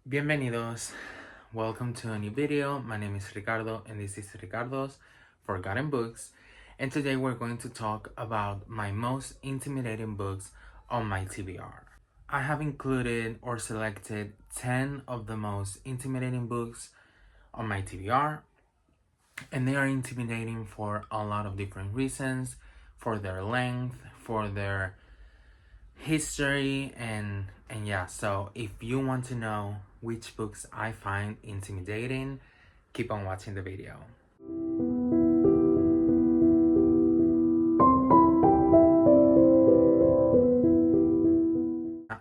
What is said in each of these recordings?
Bienvenidos. Welcome to a new video. My name is Ricardo and this is Ricardo's Forgotten Books. And today we're going to talk about my most intimidating books on my TBR. I have included or selected 10 of the most intimidating books on my TBR, and they are intimidating for a lot of different reasons, for their length, for their history, and yeah. So if you want to know which books I find intimidating, keep on watching the video.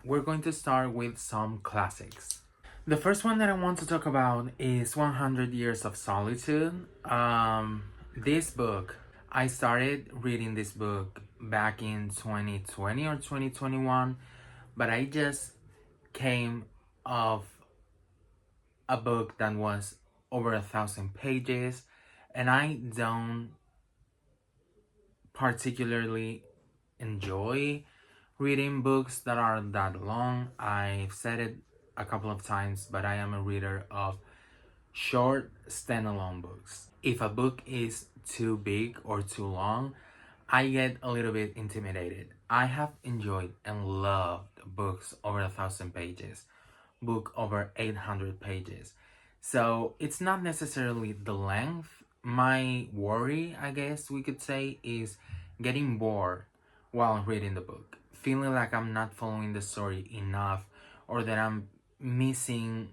We're going to start with some classics. The first one that I want to talk about is 100 Years of Solitude. This book, I started reading this book back in 2020 or 2021, but I just came of a book that was over 1,000 pages, and I don't particularly enjoy reading books that are that long. I've said it a couple of times, but I am a reader of short standalone books. If a book is too big or too long, I get a little bit intimidated. I have enjoyed and loved books over 1,000 pages, book over 800 pages. So it's not necessarily the length. My worry, I guess we could say, is getting bored while reading the book, feeling like I'm not following the story enough, or that I'm missing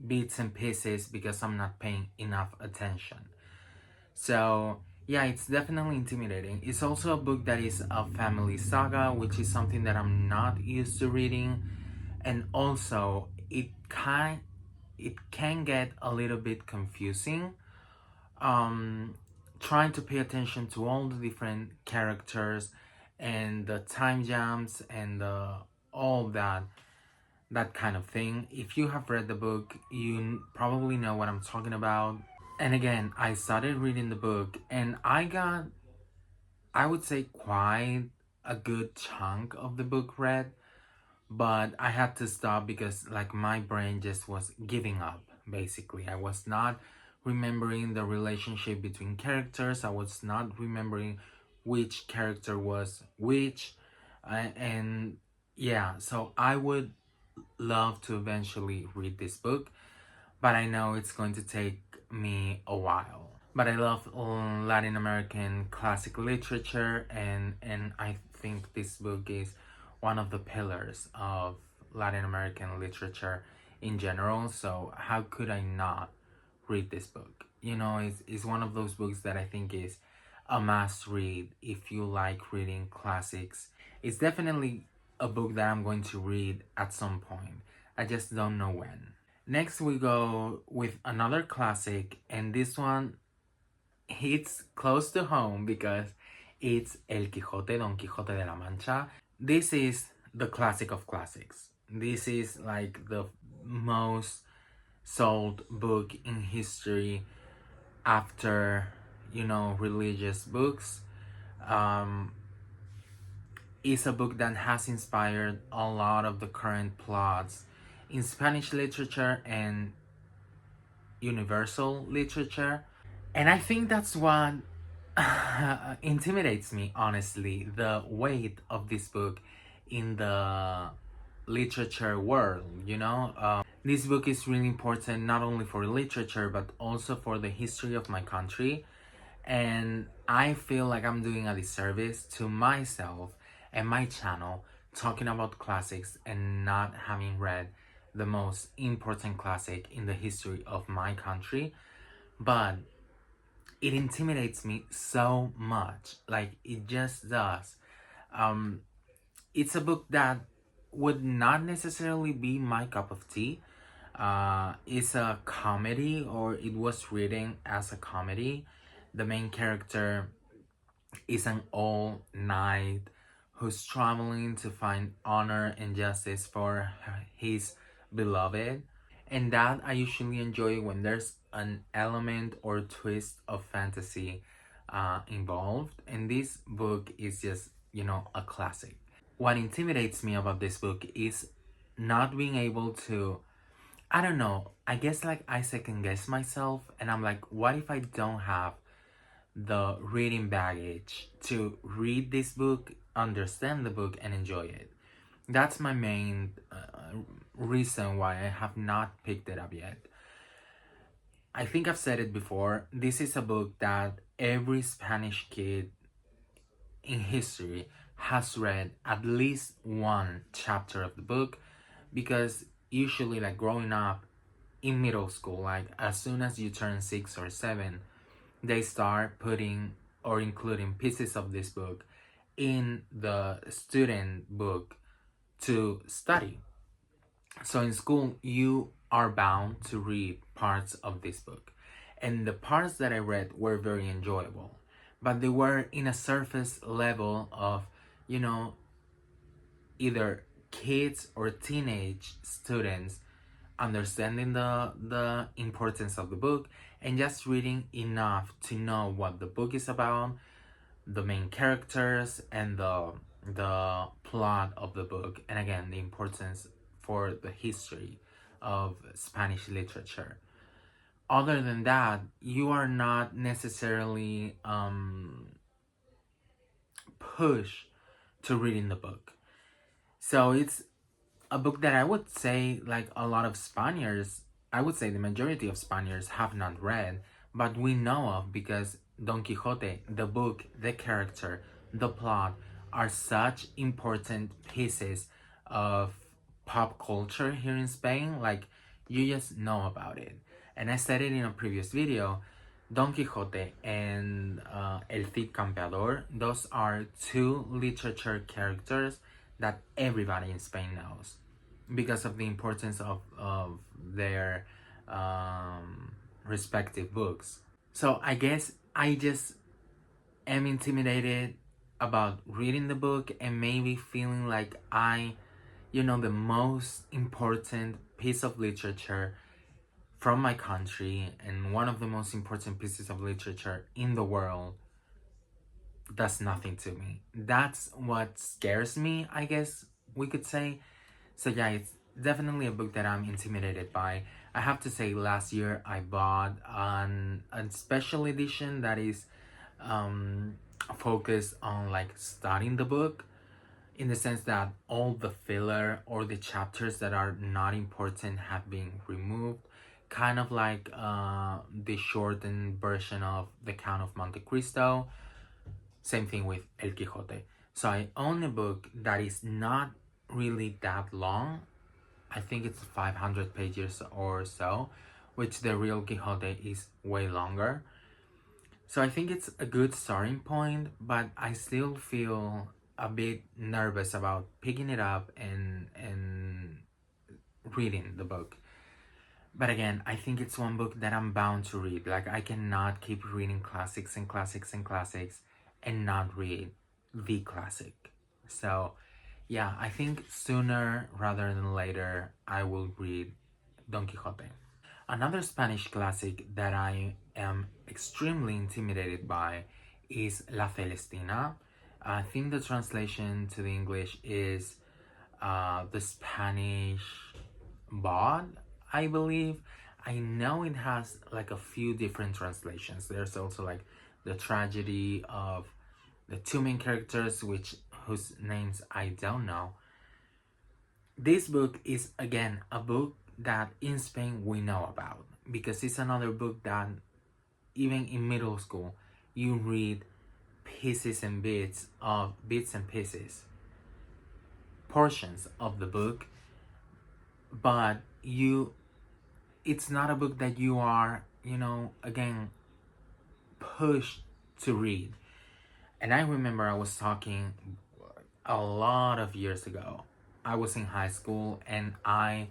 bits and pieces because I'm not paying enough attention. So yeah, it's definitely intimidating. It's also a book that is a family saga, which is something that I'm not used to reading, and also it can get a little bit confusing, trying to pay attention to all the different characters and the time jumps and all that kind of thing. If you have read the book, you probably know what I'm talking about. And again, I started reading the book and I got, I would say, quite a good chunk of the book read, but I had to stop because like my brain just was giving up. Basically, I was not remembering the relationship between characters. I was not remembering which character was which, and yeah, so I would love to eventually read this book, but I know it's going to take me a while. But I love Latin American classic literature, and I think this book is one of the pillars of Latin American literature in general. So how could I not read this book? You know, it's one of those books that I think is a must read if you like reading classics. It's definitely a book that I'm going to read at some point. I just don't know when. Next we go with another classic, and this one hits close to home because it's El Quijote, Don Quixote de la Mancha. This is the classic of classics. This is like the most sold book in history after, religious books. It's a book that has inspired a lot of the current plots in Spanish literature and universal literature. And I think that's what intimidates me, honestly, the weight of this book in the literature world. This book is really important not only for literature but also for the history of my country. And I feel like I'm doing a disservice to myself and my channel talking about classics and not having read the most important classic in the history of my country. But it intimidates me so much, like it just does. It's a book that would not necessarily be my cup of tea. It's a comedy, or it was written as a comedy. The main character is an old knight who's traveling to find honor and justice for his beloved. And that I usually enjoy when there's an element or twist of fantasy involved. And this book is just, a classic. What intimidates me about this book is not being able to I don't know. I guess like I second guess myself and I'm like, what if I don't have the reading baggage to read this book, understand the book, and enjoy it? That's my main reason why I have not picked it up yet. I think I've said it before. This is a book that every Spanish kid in history has read at least one chapter of the book, because usually, like growing up in middle school, like as soon as you turn 6 or 7, they start putting or including pieces of this book in the student book to study. So in school, you are bound to read parts of this book. And the parts that I read were very enjoyable, but they were in a surface level of, you know, either kids or teenage students understanding the importance of the book and just reading enough to know what the book is about, the main characters, and the plot of the book, and again the importance for the history of Spanish literature. Other than that, you are not necessarily pushed to reading the book. So it's a book that I would say like a lot of Spaniards, I would say the majority of Spaniards have not read, but we know of because Don Quixote, the book, the character, the plot are such important pieces of pop culture here in Spain. Like, you just know about it. And I said it in a previous video. Don Quixote and El Cid Campeador, those are two literature characters that everybody in Spain knows because of the importance of their respective books. So I guess I just am intimidated about reading the book and maybe feeling like the most important piece of literature from my country and one of the most important pieces of literature in the world does nothing to me. That's what scares me, I guess we could say. So yeah, it's definitely a book that I'm intimidated by. I have to say, last year I bought a special edition that is focused on like studying the book, in the sense that all the filler or the chapters that are not important have been removed, kind of like the shortened version of The Count of Monte Cristo. Same thing with El Quijote. So I own a book that is not really that long. I think it's 500 pages or so, which the real Quixote is way longer. So I think it's a good starting point, but I still feel a bit nervous about picking it up and reading the book. But again, I think it's one book that I'm bound to read. Like, I cannot keep reading classics and classics and classics and not read the classic. So yeah, I think sooner rather than later I will read Don Quixote. Another Spanish classic that I am extremely intimidated by is La Celestina. I think the translation to the English is the Spanish Bard, I believe. I know it has like a few different translations. There's also like the tragedy of the two main characters, whose names I don't know. This book is again a book that in Spain we know about, because it's another book that even in middle school you read pieces and bits and pieces, portions of the book, but it's not a book that you are, again, pushed to read. And I remember I was talking a lot of years ago. I was in high school and I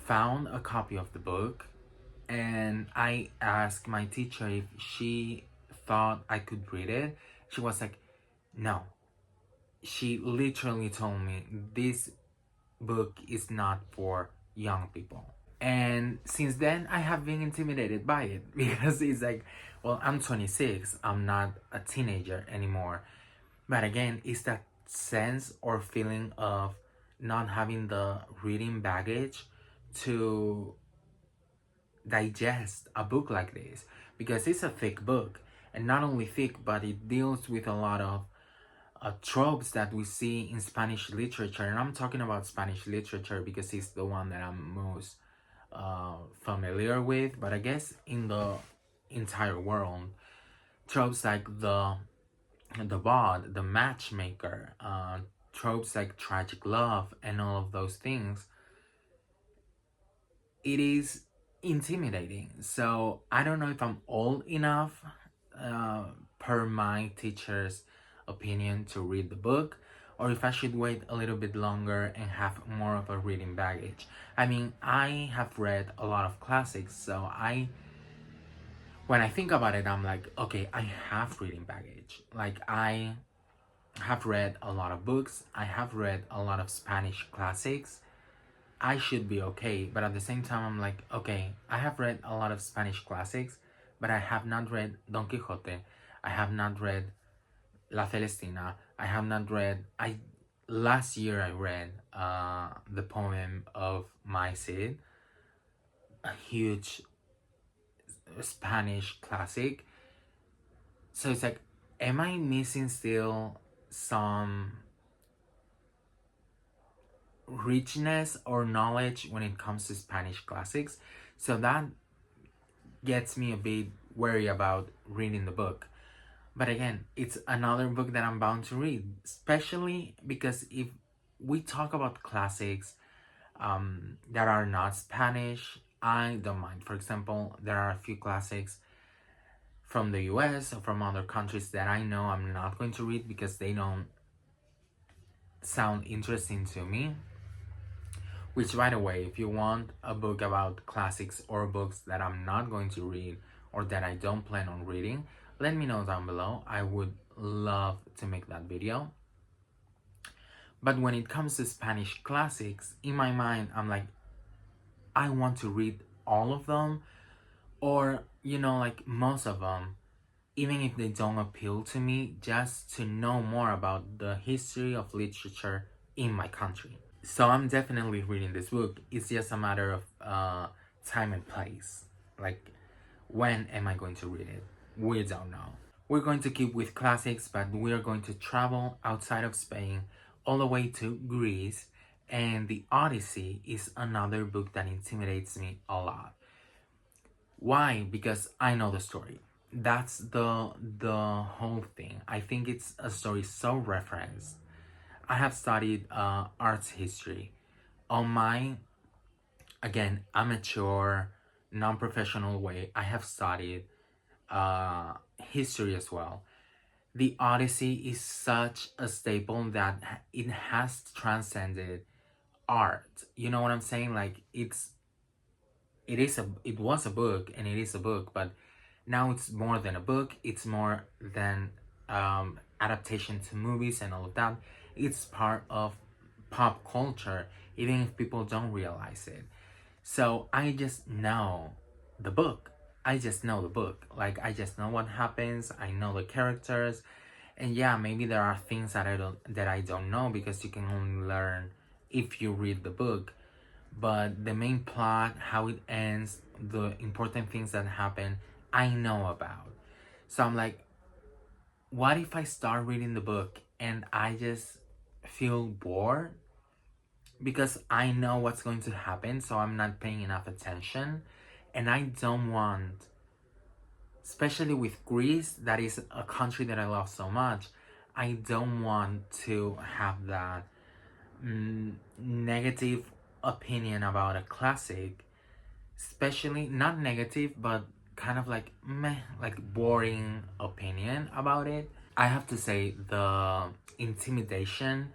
found a copy of the book, and I asked my teacher if she thought I could read it. She was like, no. She literally told me this book is not for young people. And since then, I have been intimidated by it because it's like, well, I'm 26, I'm not a teenager anymore. But again, it's that sense or feeling of not having the reading baggage to digest a book like this, because it's a thick book, and not only thick, but it deals with a lot of tropes that we see in Spanish literature. And I'm talking about Spanish literature because it's the one that I'm most familiar with, but I guess in the entire world, tropes like the bard, the matchmaker, tropes like tragic love, and all of those things, it is intimidating. So I don't know if I'm old enough, uh, per my teacher's opinion, to read the book, or if I should wait a little bit longer and have more of a reading baggage. I mean, I have read a lot of classics, so when I think about it, I'm like, okay, I have reading baggage. Like, I have read a lot of books, I have read a lot of Spanish classics. I should be okay, but at the same time, I'm like, okay, I have read a lot of Spanish classics, but I have not read Don Quixote. I have not read La Celestina. I have not read. I last year I read the poem of My Cid, a huge Spanish classic. So it's like, am I missing still some richness or knowledge when it comes to Spanish classics? So that gets me a bit wary about reading the book. But again, it's another book that I'm bound to read, especially because if we talk about classics that are not Spanish, I don't mind. For example, there are a few classics from the US or from other countries that I know I'm not going to read because they don't sound interesting to me. Which, by the way, if you want a book about classics or books that I'm not going to read or that I don't plan on reading, let me know down below. I would love to make that video. But when it comes to Spanish classics, in my mind, I'm like, I want to read all of them, or, like most of them, even if they don't appeal to me, just to know more about the history of literature in my country. So I'm definitely reading this book. It's just a matter of time and place. Like, when am I going to read it? We don't know. We're going to keep with classics, but we are going to travel outside of Spain all the way to Greece. And The Odyssey is another book that intimidates me a lot. Why? Because I know the story. That's the whole thing. I think it's a story so referenced. I have studied arts history. On my, again, amateur, non-professional way, I have studied history as well. The Odyssey is such a staple that it has transcended art. You know what I'm saying? Like, it was a book, and it is a book, but now it's more than a book. It's more than adaptation to movies and all of that. It's part of pop culture, even if people don't realize it. So I just know the book. I just know the book. Like, I just know what happens. I know the characters. And yeah, maybe there are things that I don't know, because you can only learn if you read the book. But the main plot, how it ends, the important things that happen, I know about. So I'm like, what if I start reading the book and I just feel bored? Because I know what's going to happen, so I'm not paying enough attention. And I don't want, especially with Greece, that is a country that I love so much, I don't want to have that negative opinion about a classic, especially not negative, but kind of like meh, like boring opinion about it. I have to say the intimidation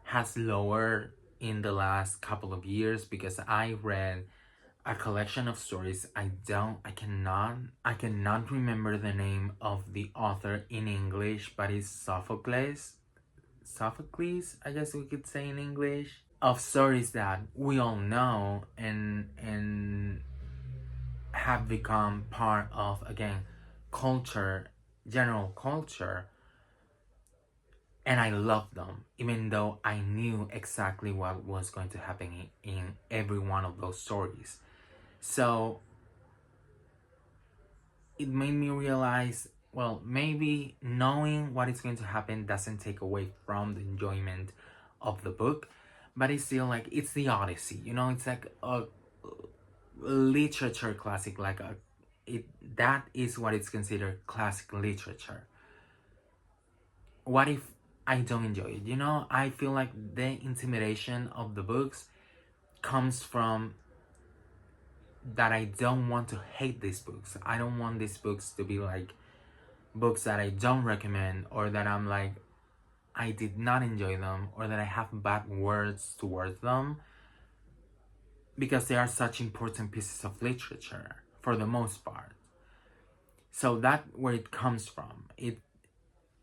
has lowered in the last couple of years, because I read a collection of stories. I cannot remember the name of the author in English, but it's Sophocles, I guess we could say in English, of stories that we all know and have become part of, again, culture, general culture. And I loved them, even though I knew exactly what was going to happen in every one of those stories. So it made me realize, well, maybe knowing what is going to happen doesn't take away from the enjoyment of the book, but it's still like it's the Odyssey, you know, it's like a literature classic, like a it that is what it's considered classic literature. What if I don't enjoy it? You know, I feel like the intimidation of the books comes from that I don't want to hate these books. I don't want these books to be like books that I don't recommend, or that I'm like I did not enjoy them, or that I have bad words towards them, because they are such important pieces of literature for the most part. So that's where it comes from. It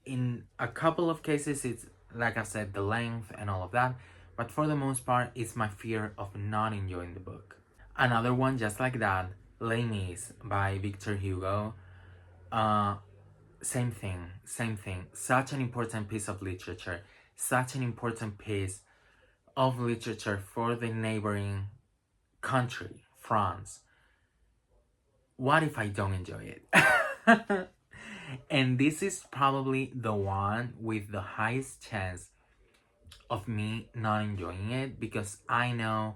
in a couple of cases it's like I said, the length and all of that, but for the most part it's my fear of not enjoying the book. Another one just like that, Les Mis by Victor Hugo. Uh, same thing. Such an important piece of literature, such an important piece of literature for the neighboring country, France. What if I don't enjoy it? And this is probably the one with the highest chance of me not enjoying it, because I know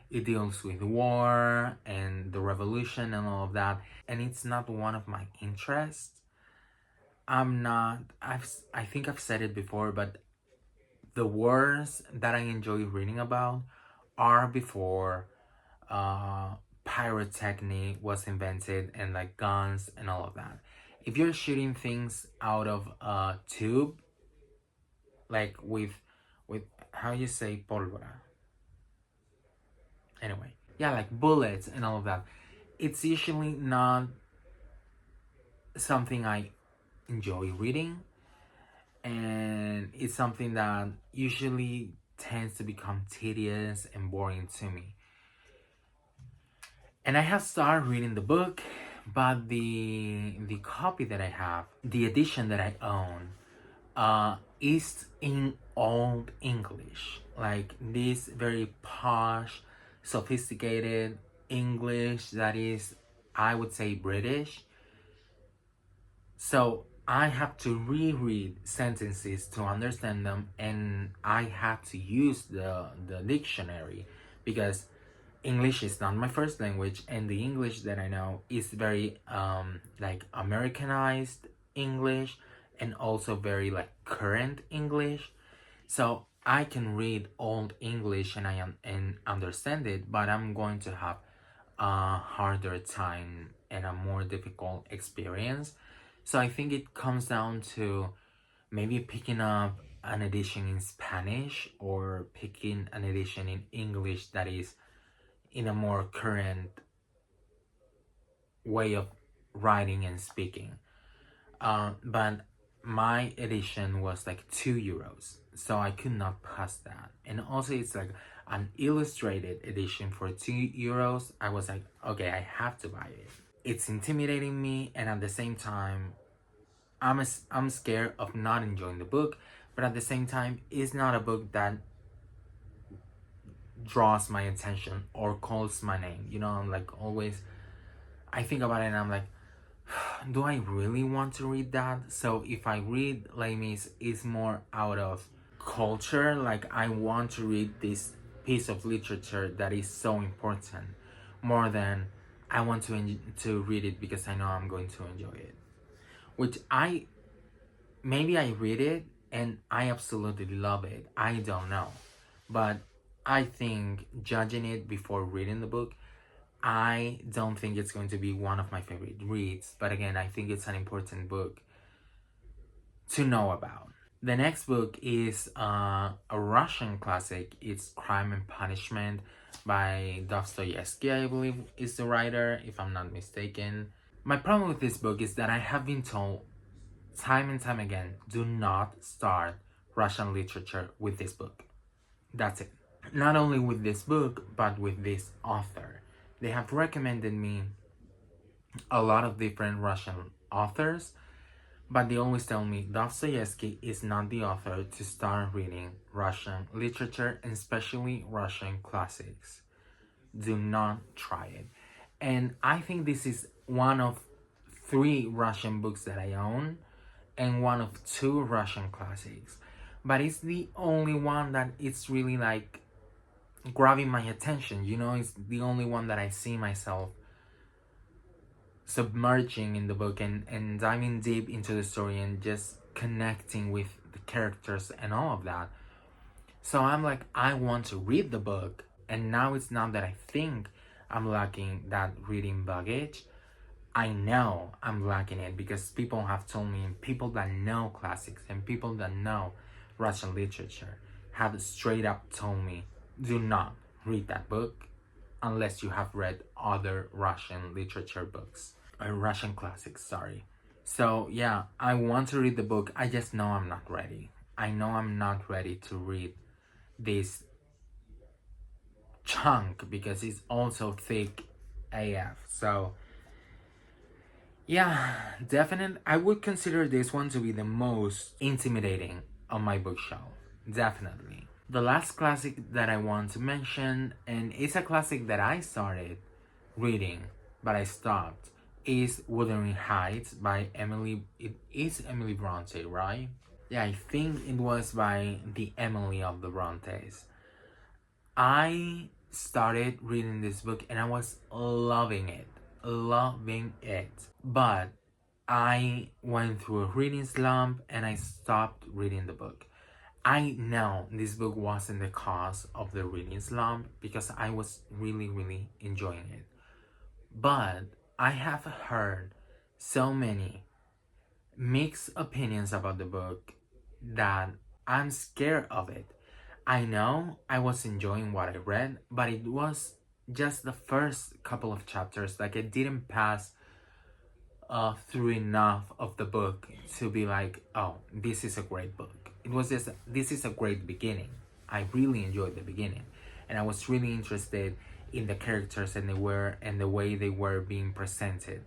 it deals with war and the revolution and all of that, and it's not one of my interests. I'm not, I think I've said it before, but the wars that I enjoy reading about are before uh, pyrotechnic was invented, and like guns and all of that. If you're shooting things out of a tube, like with how you say pólvora, anyway, yeah, like bullets and all of that, it's usually not something I enjoy reading, and it's something that usually tends to become tedious and boring to me. And I have started reading the book, but the copy that I have, the edition that I own, is in old English, like this very posh, sophisticated English that is, I would say, British. So I have to reread sentences to understand them, and I have to use the dictionary, because English is not my first language, and the English that I know is very like Americanized English, and also very like current English. So I can read old English and and understand it, but I'm going to have a harder time and a more difficult experience. So I think it comes down to maybe picking up an edition in Spanish, or picking an edition in English that is in a more current way of writing and speaking. But my edition was like €2, so I could not pass that. And also, it's like an illustrated edition for €2. I was like, okay, I have to buy it. It's intimidating me, and at the same time, I'm scared of not enjoying the book. But at the same time, it's not a book that draws my attention or calls my name. You know, I'm like always, I think about it and I'm like, do I really want to read that? So if I read Les Mis, it's more out of culture, like I want to read this piece of literature that is so important, more than I want to read it because I know I'm going to enjoy it. Which maybe I read it and I absolutely love it. I don't know. But I think judging it before reading the book, I don't think it's going to be one of my favorite reads. But again, I think it's an important book to know about. The next book is a Russian classic. It's Crime and Punishment by Dostoevsky, I believe is the writer, if I'm not mistaken. My problem with this book is that I have been told time and time again, do not start Russian literature with this book. That's it. Not only with this book, but with this author. They have recommended me a lot of different Russian authors, But they always tell me Dostoevsky is not the author to start reading Russian literature, and especially Russian classics. Do not try it. And I think this is one of 3 Russian books that I own and one of 2 Russian classics. But it's the only one that it's really like grabbing my attention. It's the only one that I see myself submerging in the book and diving deep into the story and just connecting with the characters and all of that. So I'm like, I want to read the book. And now it's not that I think I'm lacking that reading baggage. I know I'm lacking it because people have told me, people that know classics and people that know Russian literature have straight up told me, do not read that book unless you have read other Russian literature books. Russian classics, sorry. So yeah, I want to read the book. I just know I'm not ready. I know I'm not ready to read this chunk because it's also thick AF. So yeah, definitely I would consider this one to be the most intimidating on my bookshelf. Definitely. The last classic that I want to mention, and it's a classic that I started reading but I stopped, is Wuthering Heights by Emily. It is Emily Bronte, right? Yeah, I think it was by the Emily of the Brontes. I started reading this book and I was loving it. Loving it. But I went through a reading slump and I stopped reading the book. I know this book wasn't the cause of the reading slump because I was really, really enjoying it. But I have heard so many mixed opinions about the book that I'm scared of it. I know I was enjoying what I read, but it was just the first couple of chapters. Like, I didn't pass through enough of the book to be like, oh, this is a great book. It was just, this is a great beginning. I really enjoyed the beginning, and I was really interested in the characters and the way they were being presented.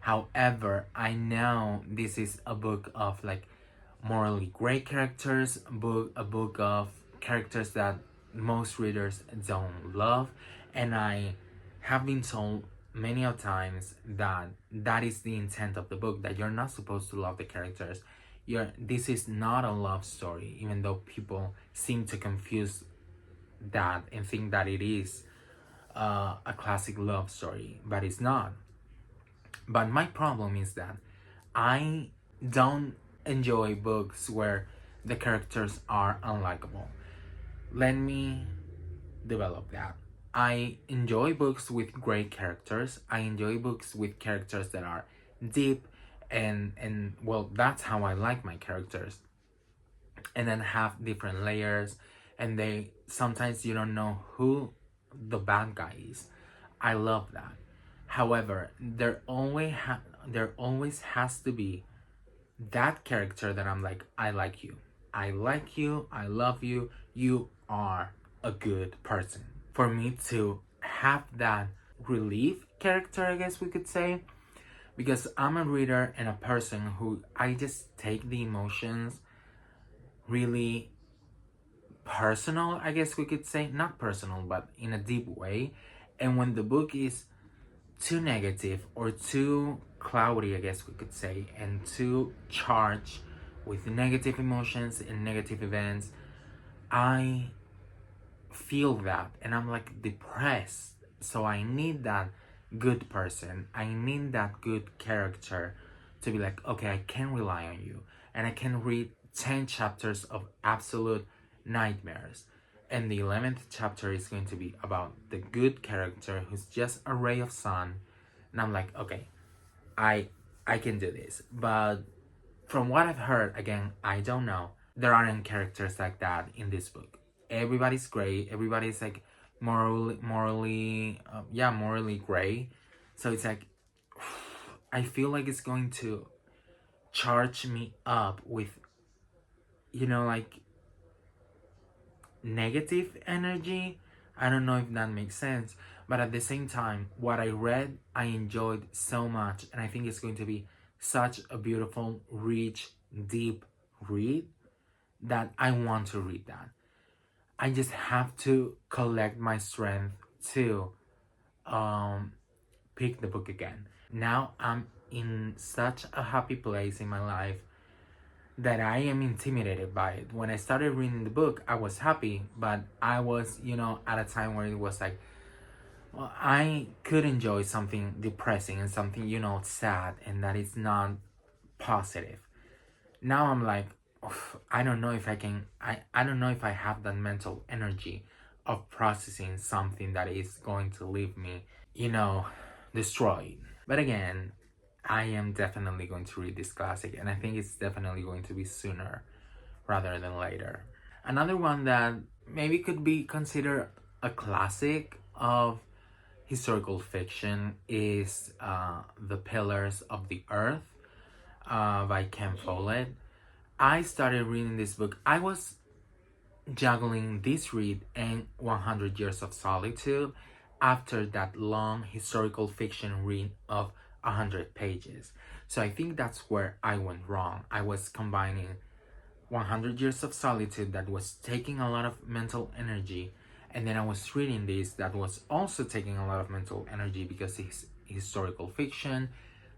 However, I know this is a book of like morally gray characters, a book of characters that most readers don't love, and I have been told many of times that that is the intent of the book, that you're not supposed to love the characters. This is not a love story, even though people seem to confuse that and think that it is a classic love story, but it's not. But my problem is that I don't enjoy books where the characters are unlikable. Let me develop that. I enjoy books with great characters. I enjoy books with characters that are deep and well, that's how I like my characters. And then have different layers, and they sometimes you don't know who the bad guy is. I love that. However, there always has to be that character that I'm like, I like you. I like you. I love you. You are a good person. For me to have that relief character, I guess we could say, because I'm a reader and a person who I just take the emotions really personal, I guess we could say. Not personal, but in a deep way. And when the book is too negative or too cloudy, I guess we could say, and too charged with negative emotions and negative events, I feel that and I'm like depressed. So I need that good person. I need that good character to be like, okay, I can rely on you. And I can read 10 chapters of absolute nightmares. And the 11th chapter is going to be about the good character who's just a ray of sun. And I'm like, okay, I can do this. But from what I've heard, again, I don't know, there aren't characters like that in this book. Everybody's gray. Everybody's like morally gray. So it's like, I feel like it's going to charge me up with, like negative energy. I don't know if that makes sense. But at the same time, what I read, I enjoyed so much. And I think it's going to be such a beautiful, rich, deep read that I want to read that. I just have to collect my strength to um, pick the book again. Now I'm in such a happy place in my life that I am intimidated by it. When I started reading the book, I was happy, but I was, at a time where it was like, well, I could enjoy something depressing and something, sad, and that is not positive. Now I'm like, I don't know if I can, I don't know if I have that mental energy of processing something that is going to leave me, you know, destroyed. But again, I am definitely going to read this classic, and I think it's definitely going to be sooner rather than later. Another one that maybe could be considered a classic of historical fiction is The Pillars of the Earth by Ken Follett. I started reading this book. I was juggling this read and 100 Years of Solitude after that long historical fiction read of 100 pages. So I think that's where I went wrong. I was combining 100 Years of Solitude that was taking a lot of mental energy, and then I was reading this that was also taking a lot of mental energy because it's historical fiction.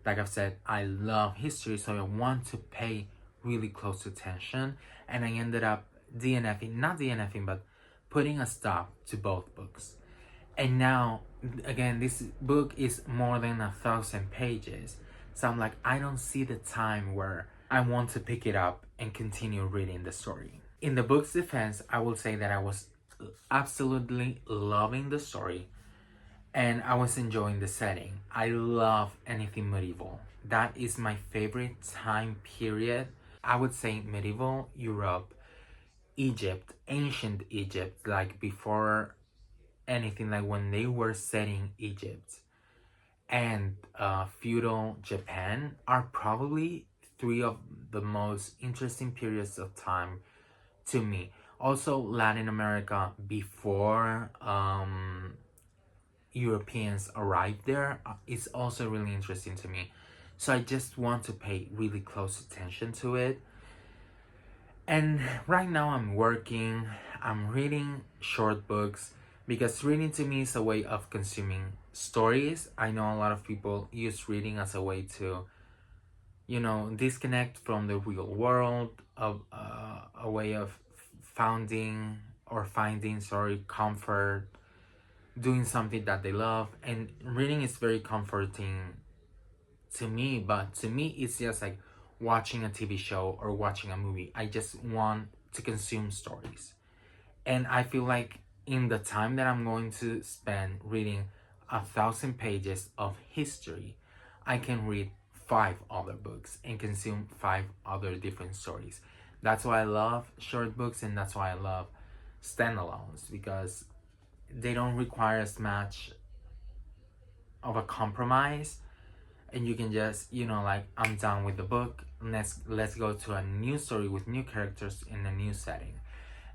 Like I've said, I love history, so I want to pay really close attention, and I ended up not DNFing, but putting a stop to both books. And now, again, this book is more than 1,000 pages. So I'm like, I don't see the time where I want to pick it up and continue reading the story. In the book's defense, I will say that I was absolutely loving the story and I was enjoying the setting. I love anything medieval. That is my favorite time period. I would say medieval Europe, Egypt, ancient Egypt, like before anything, like when they were setting Egypt, and feudal Japan are probably three of the most interesting periods of time to me. Also, Latin America before Europeans arrived there is also really interesting to me. So I just want to pay really close attention to it. And right now I'm working, I'm reading short books because reading to me is a way of consuming stories. I know a lot of people use reading as a way to, disconnect from the real world, of a way of finding, comfort, doing something that they love. And reading is very comforting to me, but to me it's just like watching a TV show or watching a movie. I just want to consume stories. And I feel like in the time that I'm going to spend reading 1,000 pages of history, I can read 5 other books and consume 5 other different stories. That's why I love short books, and that's why I love standalones, because they don't require as much of a compromise, and you can just, like, I'm done with the book, let's go to a new story with new characters in a new setting.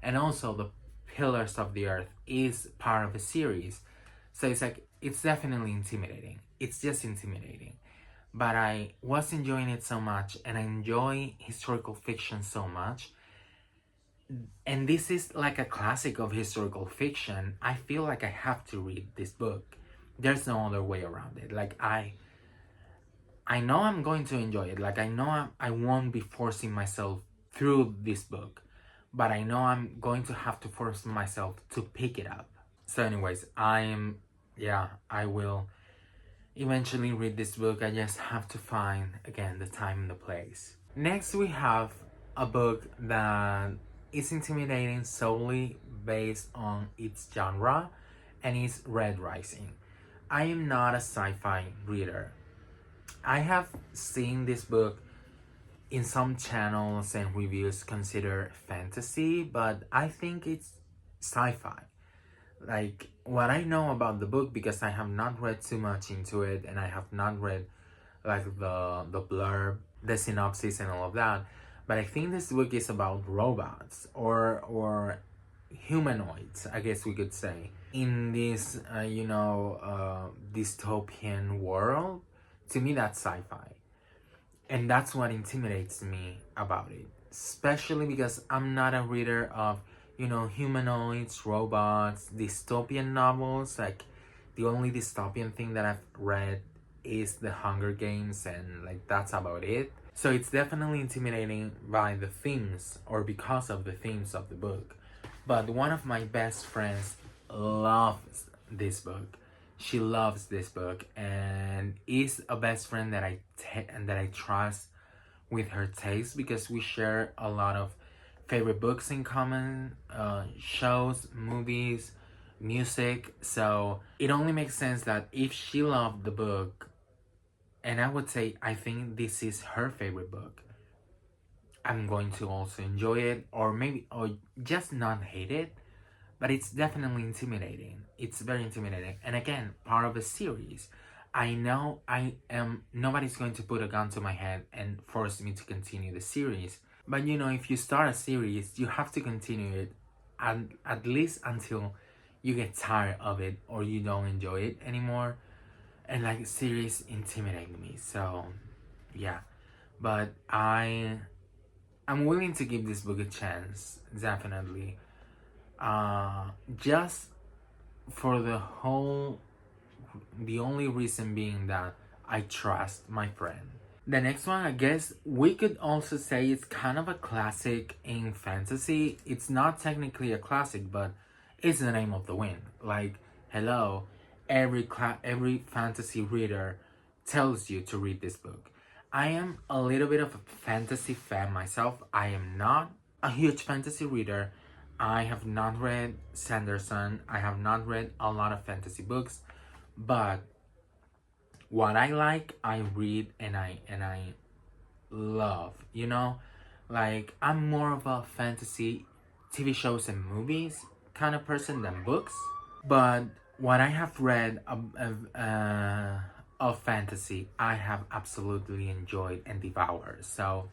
And also, The Pillars of the Earth is part of a series, so it's like, it's definitely intimidating. It's just intimidating, but I was enjoying it so much, and I enjoy historical fiction so much. And this is like a classic of historical fiction. I feel like I have to read this book. There's no other way around it. Like, I know I'm going to enjoy it. Like, I know I won't be forcing myself through this book, but I know I'm going to have to force myself to pick it up. So anyways, I will eventually read this book. I just have to find, again, the time and the place. Next, we have a book that is intimidating solely based on its genre, and it's Red Rising. I am not a sci-fi reader. I have seen this book in some channels and reviews consider fantasy, but I think it's sci-fi. Like, what I know about the book, because I have not read too much into it, and I have not read like the blurb, the synopsis, and all of that, but I think this book is about robots or humanoids, I guess we could say, in this dystopian world. To me, that's sci-fi. And that's what intimidates me about it. Especially because I'm not a reader of, humanoids, robots, dystopian novels. Like, the only dystopian thing that I've read is The Hunger Games, and like, that's about it. So it's definitely intimidating by the themes, or because of the themes of the book. But one of my best friends loves this book. She loves this book and is a best friend that that I trust with her taste, because we share a lot of favorite books in common, shows, movies, music. So it only makes sense that if she loved the book, and I would say I think this is her favorite book, I'm going to also enjoy it, or maybe, or just not hate it. But it's definitely intimidating. It's very intimidating. And again, part of a series. I know nobody's going to put a gun to my head and force me to continue the series. But if you start a series, you have to continue it at least until you get tired of it or you don't enjoy it anymore. And like, series intimidate me. So yeah. But I'm willing to give this book a chance, definitely. Just for the only reason being that I trust my friend. The next one, I guess we could also say it's kind of a classic in fantasy. It's not technically a classic, but it's the name of the wind. Like, hello, every fantasy reader tells you to read this book. I am a little bit of a fantasy fan myself. I am not a huge fantasy reader. I have not read Sanderson. I have not read a lot of fantasy books, but what I like, I read, and I love. Like, I'm more of a fantasy TV shows and movies kind of person than books. But what I have read of fantasy, I have absolutely enjoyed and devoured. So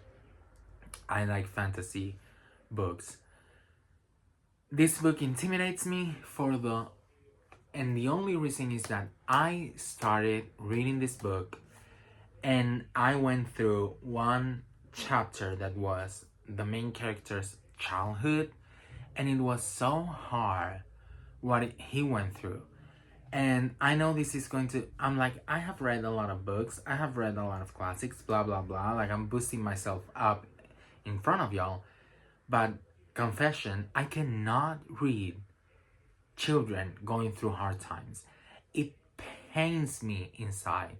I like fantasy books. This book intimidates me and the only reason is that I started reading this book and I went through one chapter that was the main character's childhood, and it was so hard what he went through. And I know this is going to, I'm like, I have read a lot of books, I have read a lot of classics, blah blah blah. Like, I'm boosting myself up in front of y'all. But confession, I cannot read children going through hard times. It pains me inside.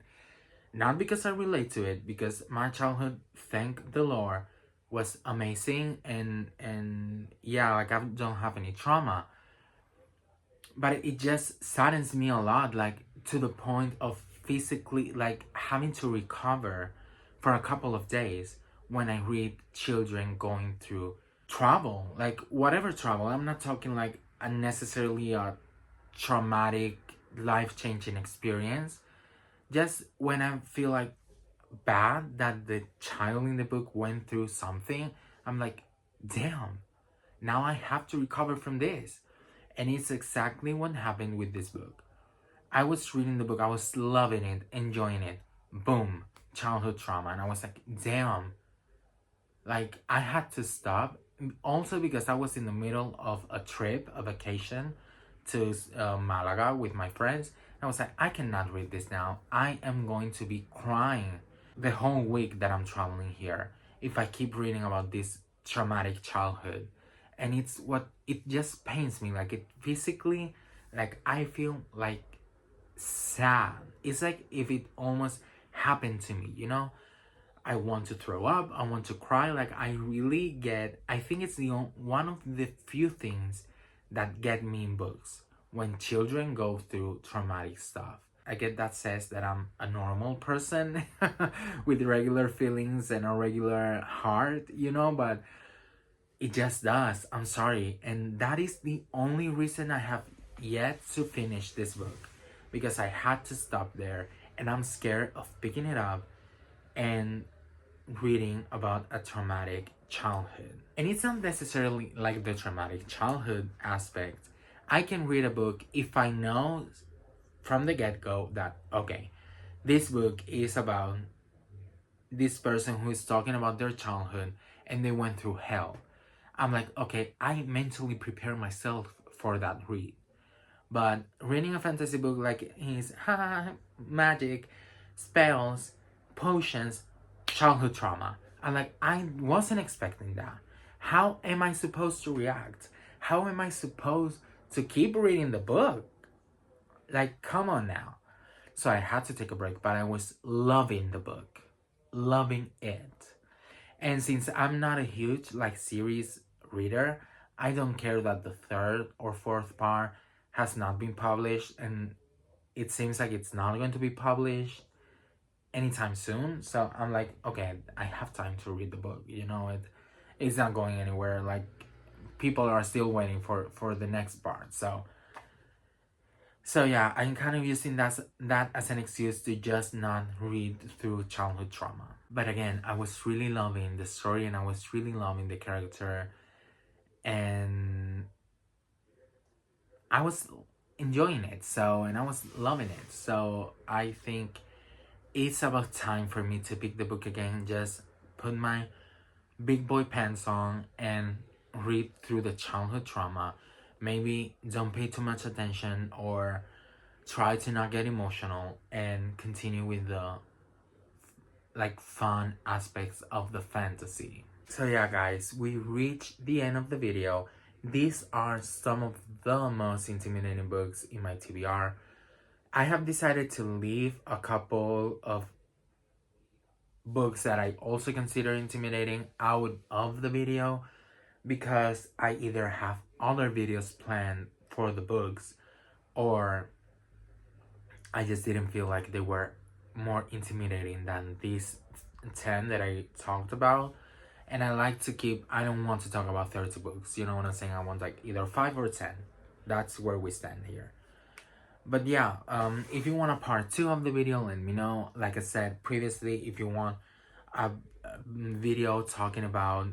Not because I relate to it, because my childhood, thank the Lord, was amazing, and yeah, like, I don't have any trauma. But it just saddens me a lot, like, to the point of physically, like, having to recover for a couple of days when I read children going through trouble, like, whatever trouble. I'm not talking like unnecessarily a traumatic, life-changing experience. Just when I feel like bad that the child in the book went through something, I'm like, damn, now I have to recover from this. And it's exactly what happened with this book. I was reading the book, I was loving it, enjoying it. Boom, childhood trauma. And I was like, damn. Like, I had to stop. Also because I was in the middle of a trip, a vacation to Malaga with my friends. I was like, I cannot read this now. I am going to be crying the whole week that I'm traveling here if I keep reading about this traumatic childhood. And it just pains me. Like, it physically, like, I feel like sad. It's like if it almost happened to me. I want to throw up, I want to cry. Like, I think it's one of the few things that get me in books when children go through traumatic stuff. I get that says that I'm a normal person with regular feelings and a regular heart, but it just does. I'm sorry. And that is the only reason I have yet to finish this book, because I had to stop there, and I'm scared of picking it up and reading about a traumatic childhood. And it's not necessarily like the traumatic childhood aspect. I can read a book if I know from the get-go that, okay, this book is about this person who is talking about their childhood and they went through hell. I'm like, okay, I mentally prepare myself for that read. But reading a fantasy book like is magic, spells, potions, childhood trauma. I'm like, I wasn't expecting that. How am I supposed to react? How am I supposed to keep reading the book? Like, come on now. So I had to take a break, but I was loving the book, loving it. And since I'm not a huge like series reader, I don't care that the third or fourth part has not been published, and it seems like it's not going to be published anytime soon. So I'm like, okay, I have time to read the book. It's not going anywhere. Like, people are still waiting for the next part. So yeah, I'm kind of using that as an excuse to just not read through childhood trauma. But again, I was really loving the story and I was really loving the character, and I was enjoying it. And I was loving it. So I think it's about time for me to pick the book again. Just put my big boy pants on and read through the childhood trauma. Maybe don't pay too much attention or try to not get emotional and continue with the like fun aspects of the fantasy. So yeah, guys, we reached the end of the video. These are some of the most intimidating books in my TBR. I have decided to leave a couple of books that I also consider intimidating out of the video because I either have other videos planned for the books or I just didn't feel like they were more intimidating than these 10 that I talked about. And I don't want to talk about 30 books. You know what I'm saying? I want like either 5 or 10. That's where we stand here. But yeah, if you want a part 2 of the video, let me know. Like I said previously, if you want a video talking about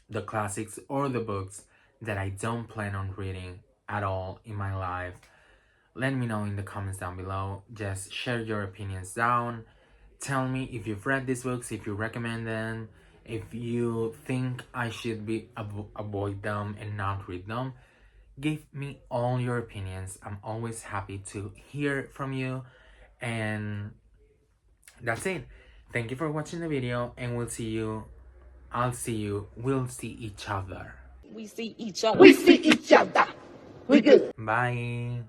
the classics or the books that I don't plan on reading at all in my life, let me know in the comments down below. Just share your opinions down. Tell me if you've read these books, if you recommend them, if you think I should avoid them and not read them. Give me all your opinions. I'm always happy to hear from you. And that's it. Thank you for watching the video, and we'll see you. We'll see each other. We see each other. We see each other. We good. Bye.